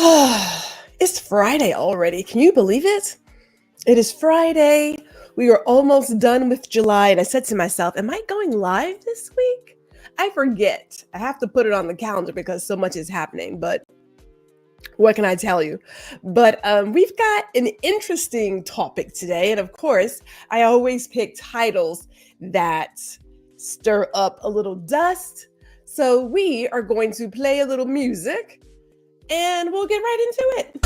It's Friday already. Can you believe it? It is Friday. We are almost done with July. And I said to myself, am I going live this week? I forget. I have to put it on the calendar because so much is happening. But what can I tell you? But we've got an interesting topic today. And of course, I always pick titles that stir up a little dust. So we are going to play a little music and we'll get right into it.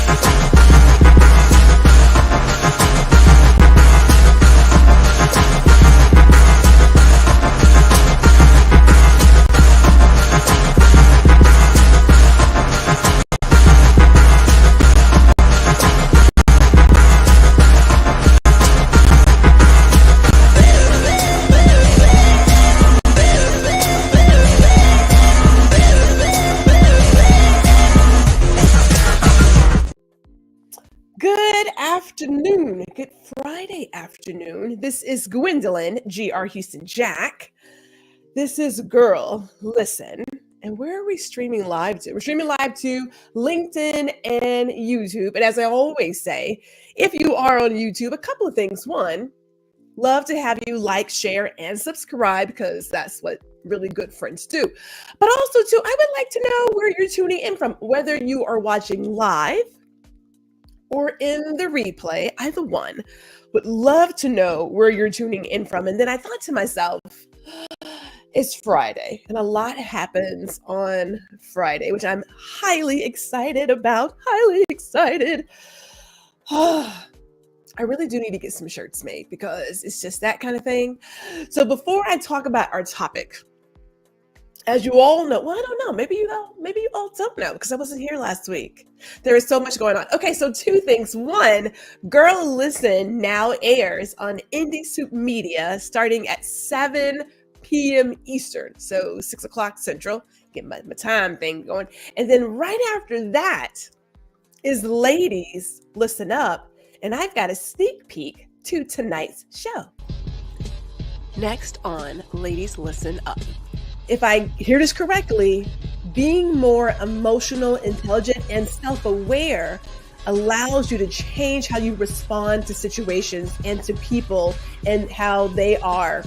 Good afternoon. Good Friday afternoon. This is Gwendolyn, GR Houston Jack. This is Girl, Listen. And where are we streaming live to? We're streaming live to LinkedIn and YouTube. And as I always say, if you are on YouTube, a couple of things. One, love to have you like, share, and subscribe because that's what really good friends do. But also, too, I would like to know where you're tuning in from, whether you are watching live or in the replay, either one. Would love to know where you're tuning in from. And then I thought to myself, it's Friday and a lot happens on Friday, which I'm highly excited about. Highly excited. I really do need to get some shirts made because it's just that kind of thing. So before I talk about our topic, as you all know, well, I don't know, maybe you all don't know because I wasn't here last week. There is so much going on. Okay, so two things. One, Girl Listen now airs on Indie Soup Media starting at 7 p.m. Eastern, so 6 o'clock Central. Get my time thing going. And then right after that is Ladies Listen Up, and I've got a sneak peek to tonight's show. Next on Ladies Listen Up. If I hear this correctly, being more emotional, intelligent, and self-aware allows you to change how you respond to situations and to people and how they are,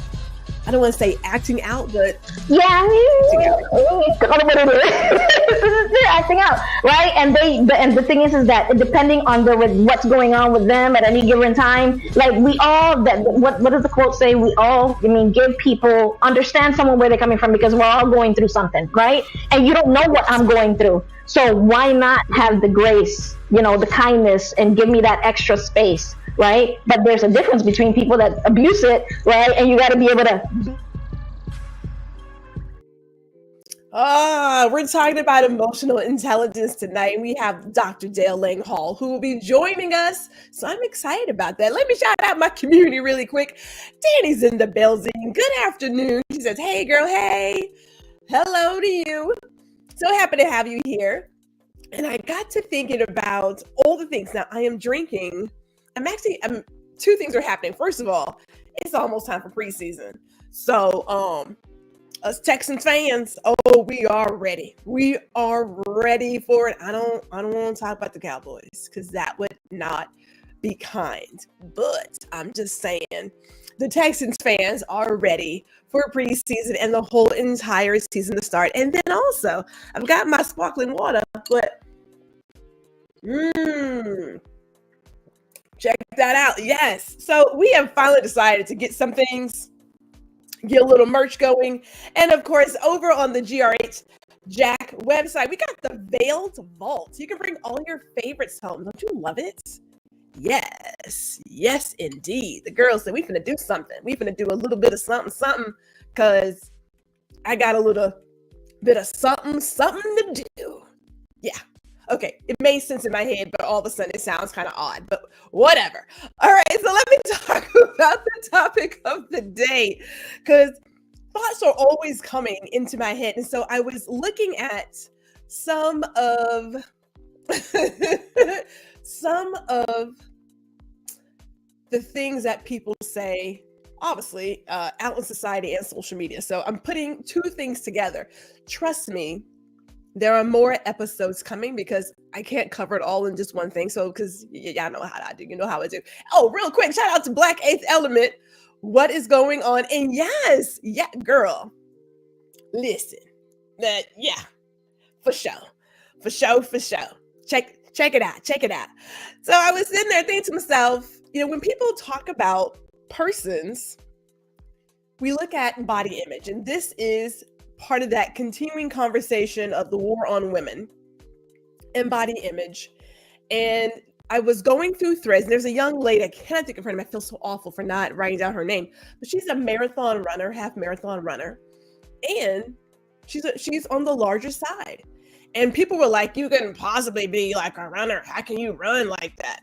I don't want to say acting out, but they're acting out, right? And the thing is that depending on what's going on with them at any given time, like we all, what does the quote say? We all, give people, understand someone where they're coming from because we're all going through something, right? And you don't know what I'm going through. So why not have the grace, the kindness, and give me that extra space, right? But there's a difference between people that abuse it, right? And you got to be able to. We're talking about emotional intelligence tonight. We have Dr. Dale Lang Hall who will be joining us. So I'm excited about that. Let me shout out my community really quick. Danny's in the building. Good afternoon. She says, hey girl, hey. Hello to you. So happy to have you here. And I got to thinking about all the things. Now I am drinking. Two things are happening. First of all, it's almost time for preseason. So, us Texans fans, we are ready. We are ready for it. I don't want to talk about the Cowboys because that would not be kind. But I'm just saying the Texans fans are ready for preseason and the whole entire season to start. And then also, I've got my sparkling water, but check that out. Yes. So we have finally decided to get some things, get a little merch going. And of course, over on the GRH Jack website, we got the Veiled Vault. You can bring all your favorites home. Don't you love it? Yes. Yes, indeed. The girls said, we finna do something. We finna do a little bit of something because I got a little bit of something to do. Yeah. Okay, it made sense in my head, but all of a sudden it sounds kind of odd, but whatever. All right, so let me talk about the topic of the day, because thoughts are always coming into my head. And so I was looking at some of the things that people say, obviously, out in society and social media. So I'm putting two things together. Trust me, There are more episodes coming because I can't cover it all in just one thing. So, because y'all know how I do, you know how I do. Oh, real quick, shout out to Black Eighth Element. What is going on? And yes, yeah, girl, listen, yeah, for sure, for sure, for sure. Check it out, check it out. So I was sitting there thinking to myself, you know, when people talk about persons, we look at body image, and this is part of that continuing conversation of the war on women and body image. And I was going through threads, and there's a young lady, I can't think of her name. I feel so awful for not writing down her name, but she's a marathon runner, half marathon runner. And she's on the larger side. And people were like, you couldn't possibly be like a runner. How can you run like that?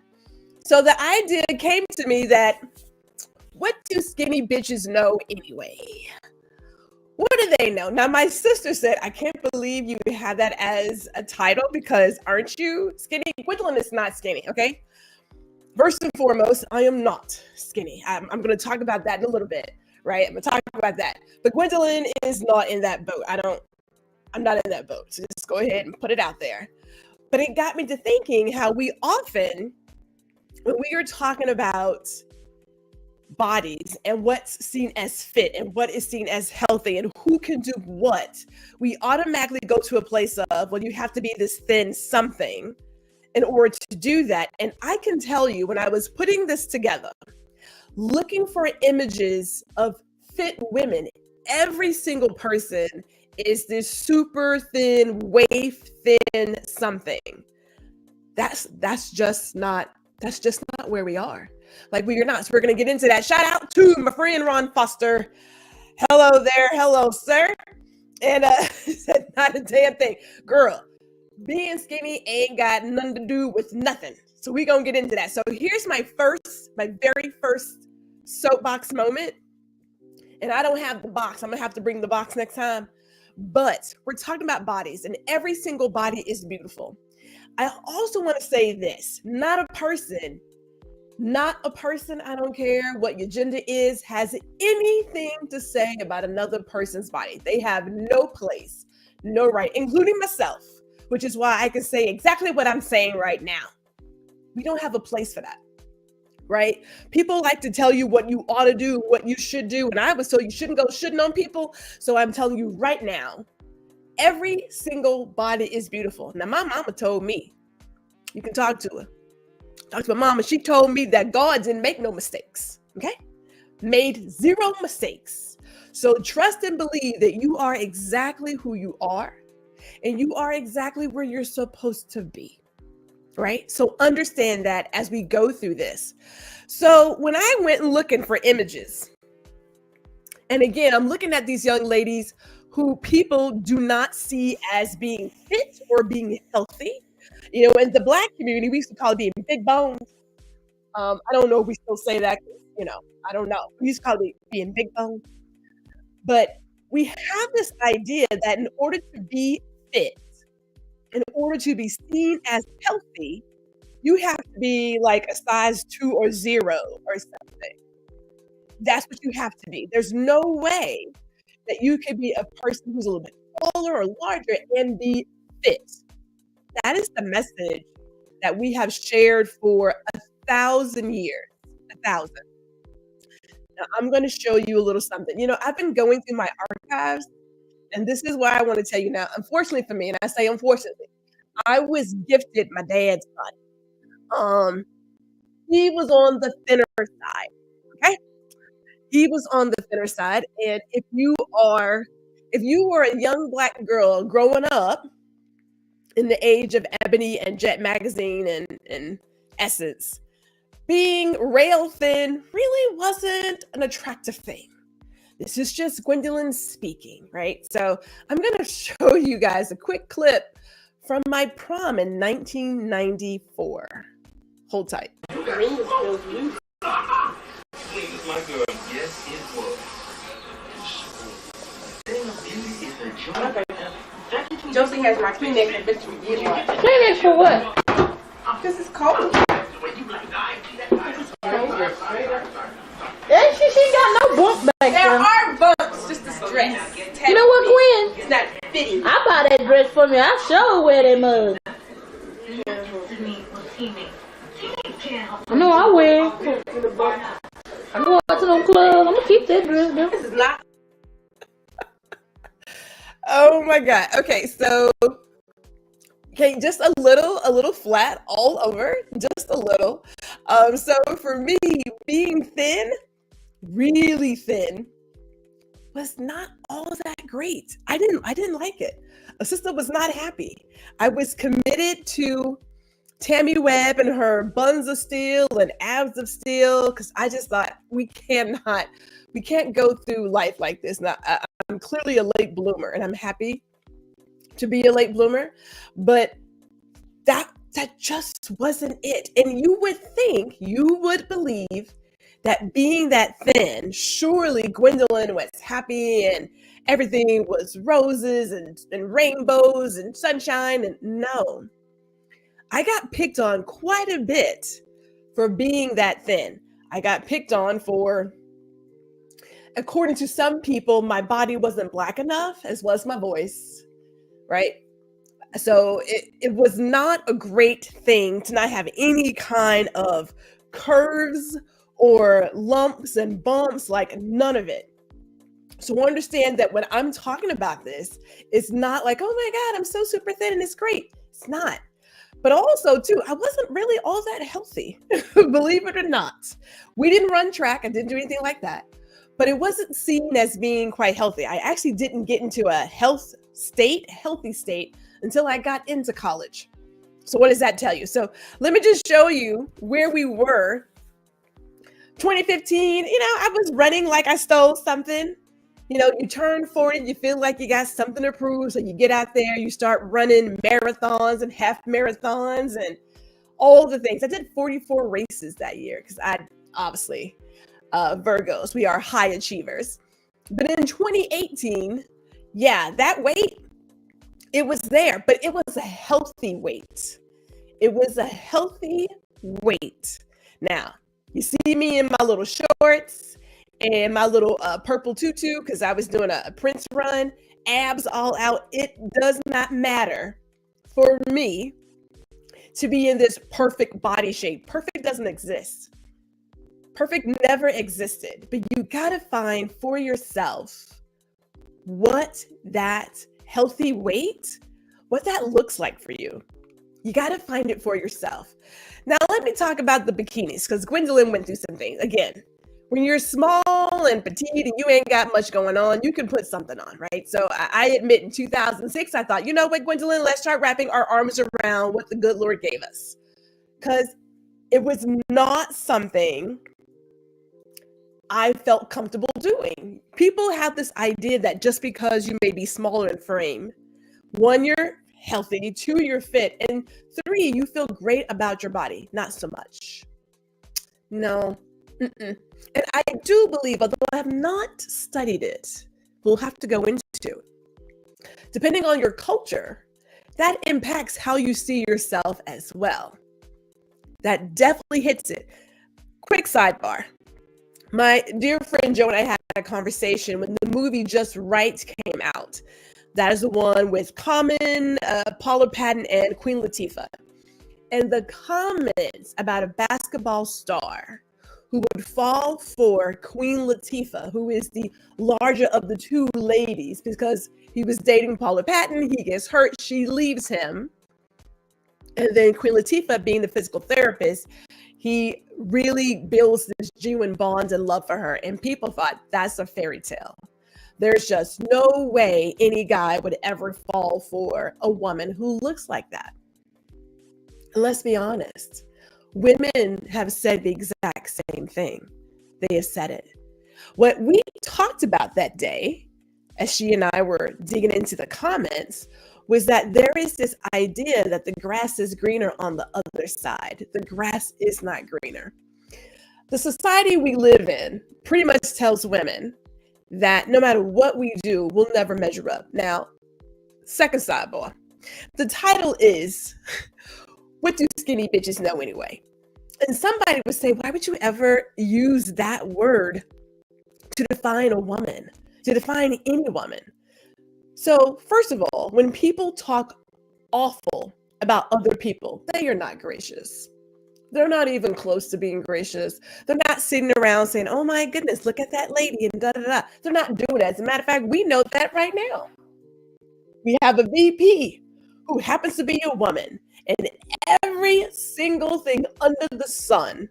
So the idea came to me that, what do skinny bitches know anyway? What do they know? Now, my sister said, I can't believe you have that as a title because aren't you skinny? Gwendolyn is not skinny, okay? First and foremost, I am not skinny. I'm going to talk about that in a little bit, right? I'm going to talk about that. But Gwendolyn is not in that boat. I'm not in that boat. So just go ahead and put it out there. But it got me to thinking how we often, when we are talking about bodies and what's seen as fit and what is seen as healthy and who can do what, we automatically go to a place of, well, you have to be this thin something in order to do that. And I can tell you, when I was putting this together, looking for images of fit women, every single person is this super thin, waif thin something. That's just not where we are. Like, we are not. So we're going to get into that. Shout out to my friend Ron Foster. Hello there. Hello, sir. And said not a damn thing. Girl, being skinny ain't got nothing to do with nothing. So we're going to get into that. So here's my very first soapbox moment. And I don't have the box. I'm going to have to bring the box next time. But we're talking about bodies, and every single body is beautiful. I also want to say this, not a person, I don't care what your gender is, has anything to say about another person's body. They have no place, no right, including myself, which is why I can say exactly what I'm saying right now. We don't have a place for that, right? People like to tell you what you ought to do, what you should do. And I was told you shouldn't go shitting on people. So I'm telling you right now, every single body is beautiful. Now, my mama told me, you can talk to her. Talk to my mama. She told me that God didn't make no mistakes. Okay? Made zero mistakes. So trust and believe that you are exactly who you are, and you are exactly where you're supposed to be. Right? So understand that as we go through this. So when I went looking for images, and again, I'm looking at these young ladies who people do not see as being fit or being healthy. You know, in the Black community, we used to call it being big bones. I don't know if we still say that, you know, I don't know. We used to call it being big bones. But we have this idea that in order to be fit, in order to be seen as healthy, you have to be like a size 2 or 0 or something. That's what you have to be. There's no way that you could be a person who's a little bit taller or larger and be fit. That is the message that we have shared for 1,000 years. 1,000. Now, I'm going to show you a little something. You know, I've been going through my archives, and this is why I want to tell you now. Unfortunately for me, and I say unfortunately, I was gifted my dad's son. He was on the thinner side. Okay, he was on the thinner side, and if you were a young Black girl growing up in the age of Ebony and Jet magazine and Essence, being rail thin really wasn't an attractive thing. This is just Gwendolyn speaking, right? So I'm going to show you guys a quick clip from my prom in 1994. Hold tight. Josie has my Kleenex and bitch we get one. Kleenex for what? Because it's cold. She got no bump back There there. are bumps, just the stress. You know what, Gwen? It's not fitting. I buy that dress for me. I sure wear that mug. I know I wear. I go out to them clubs. I'm gonna keep that dress though. This is not. Oh my God. Okay, so just a little flat all over, just a little. So for me, being thin, really thin, was not all that great. I didn't like it. A sister was not happy. I was committed to Tammy Webb and her buns of steel and abs of steel because I just thought we can't go through life like this. Now, I'm clearly a late bloomer, and I'm happy to be a late bloomer, but that just wasn't it. And you would believe that being that thin, surely Gwendolyn was happy and everything was roses and rainbows and sunshine. And no, I got picked on quite a bit for being that thin. I got picked on for, according to some people, my body wasn't black enough, as was my voice, right? So it was not a great thing to not have any kind of curves or lumps and bumps, like none of it. So understand that when I'm talking about this, it's not like, oh my God, I'm so super thin and it's great. It's not. But also too, I wasn't really all that healthy, believe it or not. We didn't run track. I didn't do anything like that. But it wasn't seen as being quite healthy. I actually didn't get into a healthy state until I got into college. So what does that tell you? So let me just show you where we were. 2015, I was running like I stole something. You turn 40, you feel like you got something to prove. So you get out there, you start running marathons and half marathons and all the things. I did 44 races that year because I obviously, Virgos, we are high achievers. But in 2018, yeah, that weight, it was there, but it was a healthy weight. It was a healthy weight. Now, you see me in my little shorts and my little purple tutu because I was doing a Prince run, abs all out. It does not matter for me to be in this perfect body shape. Perfect doesn't exist. Perfect never existed, but you got to find for yourself what that healthy weight, what that looks like for you. You got to find it for yourself. Now, let me talk about the bikinis because Gwendolyn went through some things. Again, when you're small and petite and you ain't got much going on, you can put something on, right? So I admit in 2006, I thought, you know what, Gwendolyn, let's start wrapping our arms around what the good Lord gave us. Because it was not something I felt comfortable doing. People have this idea that just because you may be smaller in frame, 1, you're healthy, 2, you're fit, and 3, you feel great about your body. Not so much. No. And I do believe, although I have not studied it, we'll have to go into, depending on your culture, that impacts how you see yourself as well. That definitely hits it. Quick sidebar. My dear friend Joe and I had a conversation when the movie Just Right came out. That is the one with Common, Paula Patton, and Queen Latifah. And the comments about a basketball star who would fall for Queen Latifah, who is the larger of the two ladies, because he was dating Paula Patton, he gets hurt, she leaves him. And then Queen Latifah, being the physical therapist, he really builds this genuine bond and love for her. And people thought that's a fairy tale. There's just no way any guy would ever fall for a woman who looks like that. And let's be honest, women have said the exact same thing. They have said it. What we talked about that day, as she and I were digging into the comments, was that there is this idea that the grass is greener on the other side. The grass is not greener. The society we live in pretty much tells women that no matter what we do, we'll never measure up. Now, second sidebar. The title is, what do skinny bitches know anyway? And somebody would say, why would you ever use that word to define a woman, to define any woman? So, first of all, when people talk awful about other people, they are not gracious. They're not even close to being gracious. They're not sitting around saying, oh my goodness, look at that lady and da da da. They're not doing that. As a matter of fact, we know that right now. We have a VP who happens to be a woman, and every single thing under the sun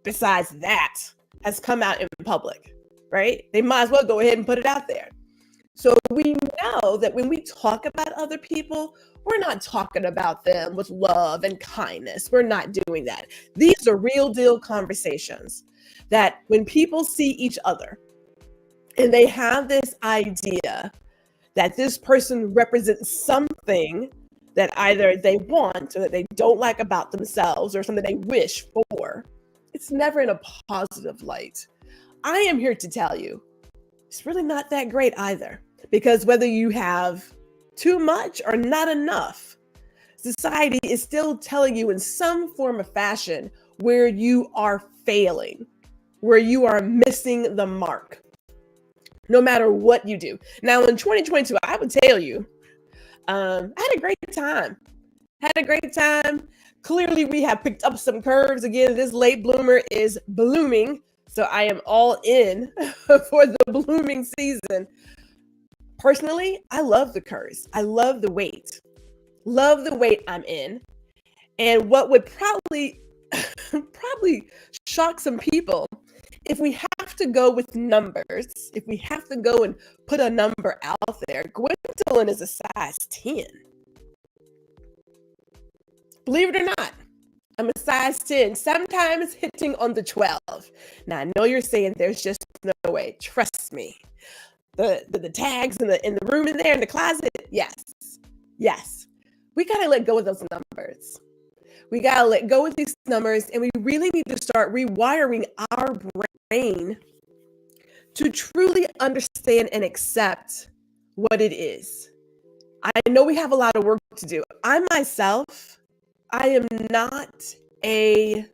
besides that has come out in public, right? They might as well go ahead and put it out there. So we know that when we talk about other people, we're not talking about them with love and kindness. We're not doing that. These are real deal conversations that when people see each other and they have this idea that this person represents something that either they want or that they don't like about themselves or something they wish for, it's never in a positive light. I am here to tell you, it's really not that great either. Because whether you have too much or not enough, society is still telling you in some form of fashion where you are failing, where you are missing the mark, no matter what you do. Now, in 2022, I would tell you, I had a great time. Clearly, we have picked up some curves. Again, this late bloomer is blooming. So I am all in for the blooming season. Personally, I love the curves. I love the weight. Love the weight I'm in. And what would probably shock some people, if we have to go with numbers, if we have to go and put a number out there, Gwendolyn is a size 10. Believe it or not, I'm a size 10, sometimes hitting on the 12. Now, I know you're saying there's just no way. Trust me. The tags in the room in there in the closet, yes. We got to let go of those numbers. We got to let go of these numbers, and we really need to start rewiring our brain to truly understand and accept what it is. I know we have a lot of work to do. I am not a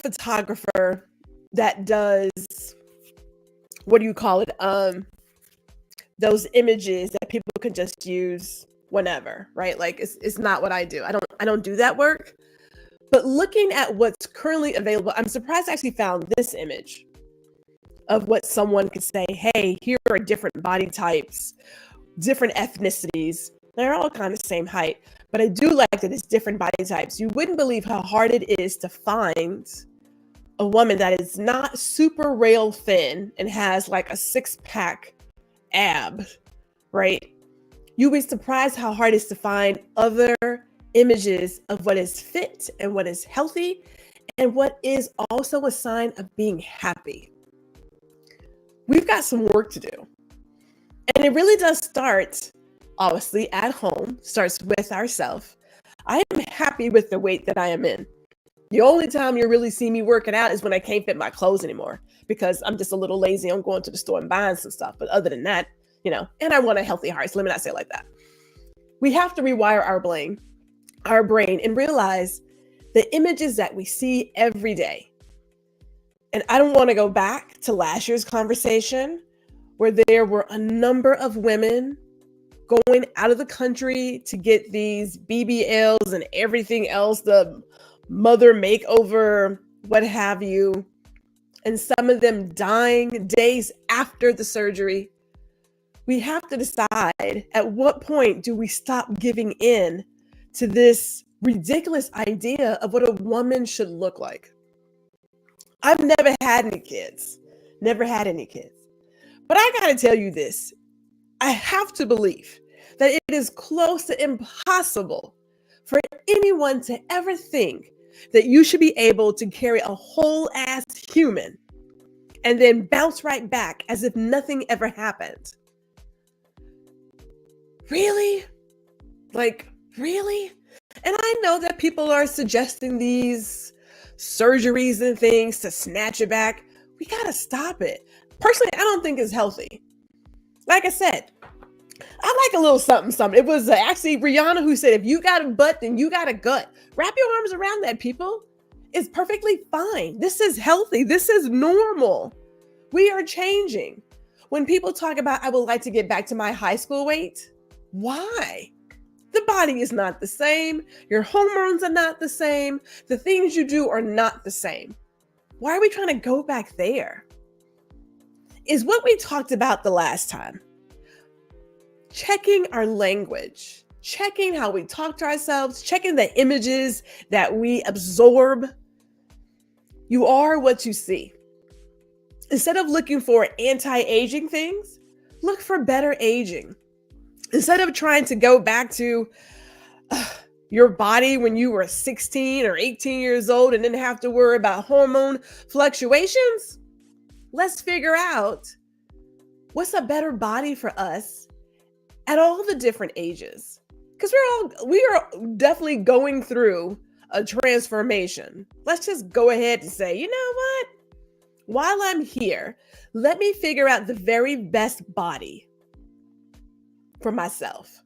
photographer that does, what do you call it? Those images that people can just use whenever, right? Like it's not what I do. I don't do that work. But looking at what's currently available, I'm surprised I actually found this image of what someone could say, hey, here are different body types, different ethnicities. They're all kind of the same height, but I do like that it's different body types. You wouldn't believe how hard it is to find a woman that is not super rail thin and has like a 6-pack ab, right? You'd be surprised how hard it is to find other images of what is fit and what is healthy and what is also a sign of being happy. We've got some work to do. And it really does start, obviously, at home, starts with ourselves. I am happy with the weight that I am in. The only time you really see me working out is when I can't fit my clothes anymore because I'm just a little lazy. I'm going to the store and buying some stuff. But other than that, and I want a healthy heart. So let me not say it like that. We have to rewire our brain and realize the images that we see every day. And I don't want to go back to last year's conversation where there were a number of women going out of the country to get these BBLs and everything else, the mother makeover, what have you, and some of them dying days after the surgery. We have to decide at what point do we stop giving in to this ridiculous idea of what a woman should look like. I've never had any kids, but I gotta tell you this, I have to believe that it is close to impossible for anyone to ever think that you should be able to carry a whole ass human and then bounce right back as if nothing ever happened. Really? Really? And I know that people are suggesting these surgeries and things to snatch it back. We gotta stop it. Personally, I don't think it's healthy. Like I said, I like a little something. It was actually Rihanna who said, if you got a butt, then you got a gut. Wrap your arms around that, people. It's perfectly fine. This is healthy. This is normal. We are changing. When people talk about, I would like to get back to my high school weight, why? The body is not the same. Your hormones are not the same. The things you do are not the same. Why are we trying to go back there? Is what we talked about the last time. Checking our language, checking how we talk to ourselves, checking the images that we absorb. You are what you see. Instead of looking for anti-aging things, look for better aging. Instead of trying to go back to your body when you were 16 or 18 years old and didn't have to worry about hormone fluctuations, let's figure out what's a better body for us at all the different ages. Because we are definitely going through a transformation. Let's just go ahead and say, you know what? While I'm here, let me figure out the very best body for myself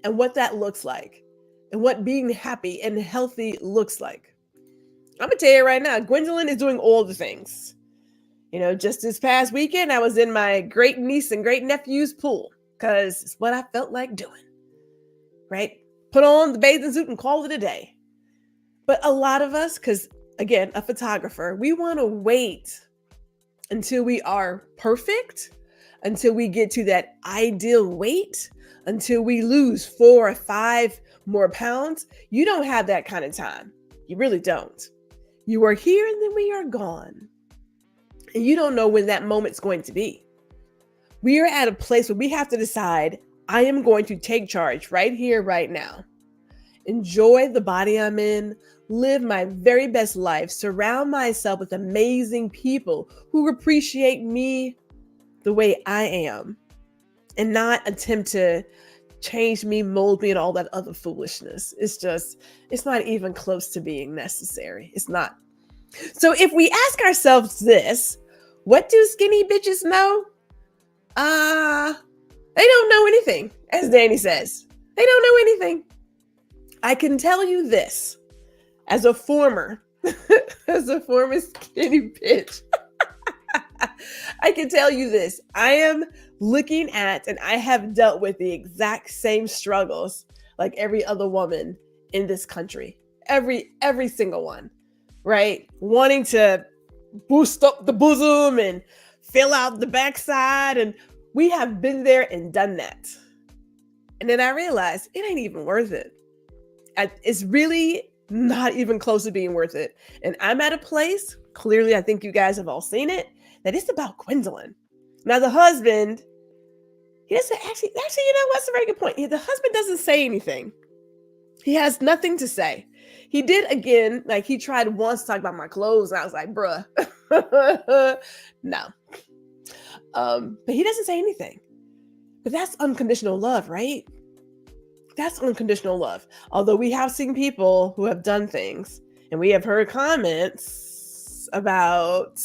and what that looks like and what being happy and healthy looks like. I'm gonna tell you right now, Gwendolyn is doing all the things. You know, just this past weekend, I was in my great niece and great nephew's pool because it's what I felt like doing, right? Put on the bathing suit and call it a day. But a lot of us, because again, a photographer, we want to wait until we are perfect, until we get to that ideal weight, until we lose 4 or 5 more pounds. You don't have that kind of time. You really don't. You are here and then we are gone. And you don't know when that moment's going to be. We are at a place where we have to decide, I am going to take charge right here, right now. Enjoy the body I'm in, live my very best life, surround myself with amazing people who appreciate me the way I am, and not attempt to change me, mold me, and all that other foolishness. It's not even close to being necessary. It's not. So if we ask ourselves this, what do skinny bitches know? They don't know anything, as Danny says. They don't know anything. I can tell you this, as a former skinny bitch, I can tell you this. I am looking at and I have dealt with the exact same struggles like every other woman in this country. Every single one, right? Wanting to boost up the bosom and fill out the backside. And we have been there and done that. And then I realized it ain't even worth it. It's really not even close to being worth it. And I'm at a place, clearly, I think you guys have all seen it, that it's about Gwendolyn. Now, the husband, he doesn't actually, you know what's a very good point. The husband doesn't say anything. He has nothing to say. He did again, like he tried once to talk about my clothes, and I was like, bruh, no. But he doesn't say anything. But that's unconditional love, right? That's unconditional love. Although we have seen people who have done things, and we have heard comments about,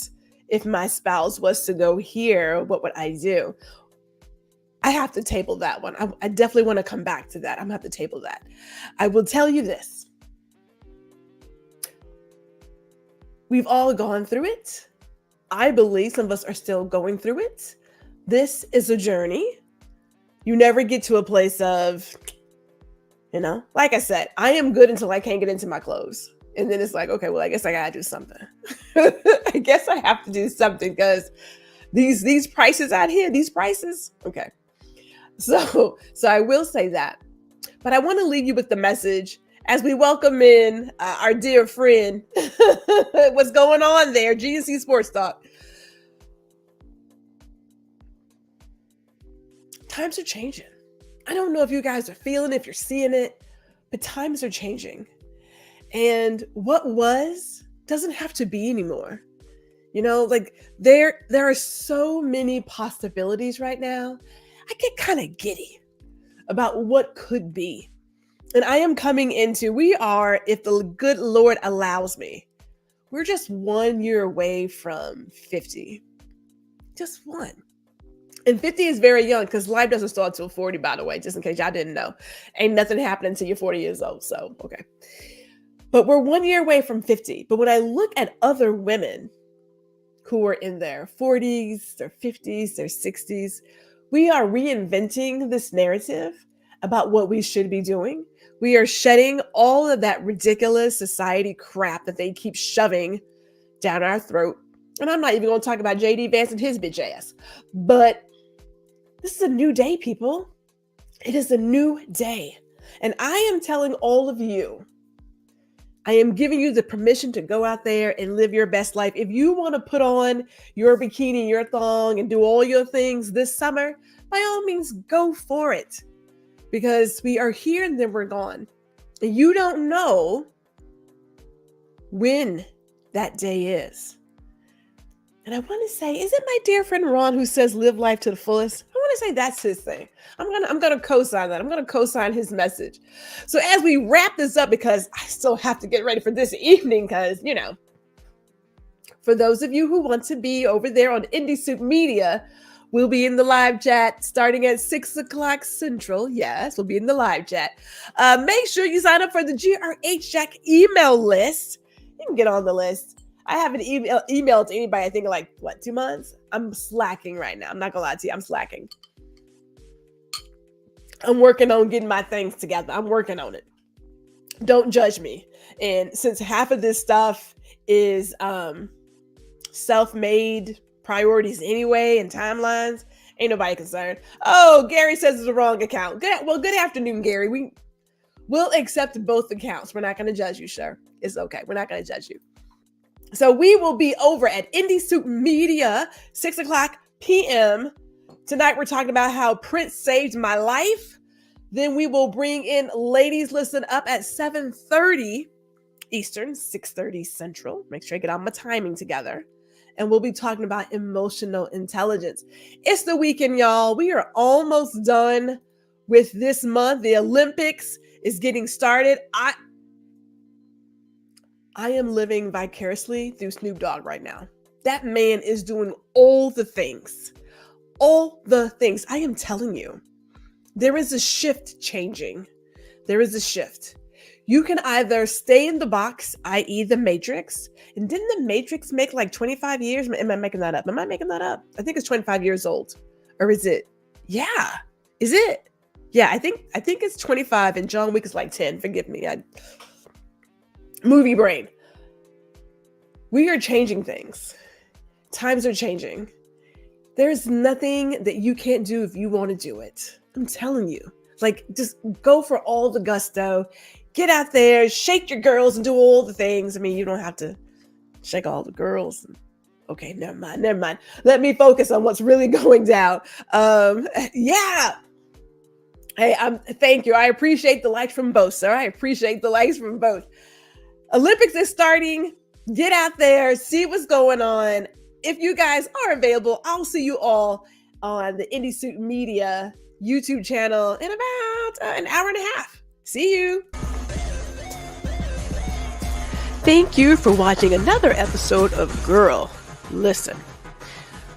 if my spouse was to go here, what would I do? I have to table that one. I definitely want to come back to that. I'm going to have to table that. I will tell you this. We've all gone through it. I believe some of us are still going through it. This is a journey. You never get to a place of, you know, like I said, I am good until I can't get into my clothes. And then it's like, okay, well, I guess I gotta do something. I guess I have to do something because these prices out here, these prices, okay. So I will say that. But I want to leave you with the message as we welcome in our dear friend. What's going on there? GNC Sports Talk. Times are changing. I don't know if you guys are feeling it, if you're seeing it, but times are changing. And what was doesn't have to be anymore. You know, like there are so many possibilities right now. I get kind of giddy about what could be. And I am coming into, we are, if the good Lord allows me, we're just 1 year away from 50. Just one. And 50 is very young because life doesn't start till 40, by the way, just in case y'all didn't know. Ain't nothing happening until you're 40 years old. So, okay. But we're 1 year away from 50. But when I look at other women who are in their 40s, their 50s, their 60s. We are reinventing this narrative about what we should be doing. We are shedding all of that ridiculous society crap that they keep shoving down our throat. And I'm not even going to talk about JD Vance and his bitch ass. But this is a new day, people. It is a new day. And I am telling all of you, I am giving you the permission to go out there and live your best life. If you want to put on your bikini, your thong, and do all your things this summer, by all means, go for it. Because we are here and then we're gone. And you don't know when that day is. And I want to say, is it my dear friend Ron who says live life to the fullest? I want to say that's his thing. I'm gonna co-sign that. I'm gonna co-sign his message. So as we wrap this up, because I still have to get ready for this evening, because for those of you who want to be over there on Indie Soup Media, we'll be in the live chat starting at 6 o'clock Central. Yes, we'll be in the live chat. Make sure you sign up for the GRH Jack email list. You can get on the list. I haven't emailed to anybody, I think, in 2 months? I'm slacking right now. I'm not going to lie to you. I'm slacking. I'm working on getting my things together. I'm working on it. Don't judge me. And since half of this stuff is self-made priorities anyway and timelines, ain't nobody concerned. Oh, Gary says it's the wrong account. Good afternoon, Gary. We'll accept both accounts. We're not going to judge you, sir. It's okay. We're not going to judge you. So we will be over at Indie Soup Media, 6 o'clock p.m. Tonight, we're talking about how Prince saved my life. Then we will bring in Ladies Listen Up at 7:30 Eastern, 6:30 Central. Make sure I get all my timing together. And we'll be talking about emotional intelligence. It's the weekend, y'all. We are almost done with this month. The Olympics is getting started. I am living vicariously through Snoop Dogg right now. That man is doing all the things. All the things. I am telling you, there is a shift changing. There is a shift. You can either stay in the box, i.e. the Matrix. And didn't the Matrix make 25 years? Am I making that up? Am I making that up? I think it's 25 years old. Or is it? Yeah. Is it? Yeah, I think it's 25 and John Wick is 10. Forgive me. Movie brain. We are changing things. Times are changing. There's nothing that you can't do if you want to do it. I'm telling you. Just go for all the gusto. Get out there, shake your girls and do all the things. I mean, you don't have to shake all the girls. Okay, never mind. Let me focus on what's really going down. Yeah. Hey, thank you. I appreciate the likes from both, sir. I appreciate the likes from both. Olympics is starting. Get out there, see what's going on. If you guys are available, I'll see you all on the Indie Soup Media YouTube channel in about an hour and a half. See you. Thank you for watching another episode of Guuuuurl. Listen.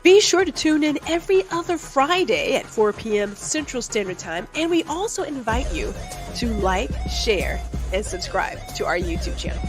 Be sure to tune in every other Friday at 4 p.m. Central Standard Time, and we also invite you to like, share, and subscribe to our YouTube channel.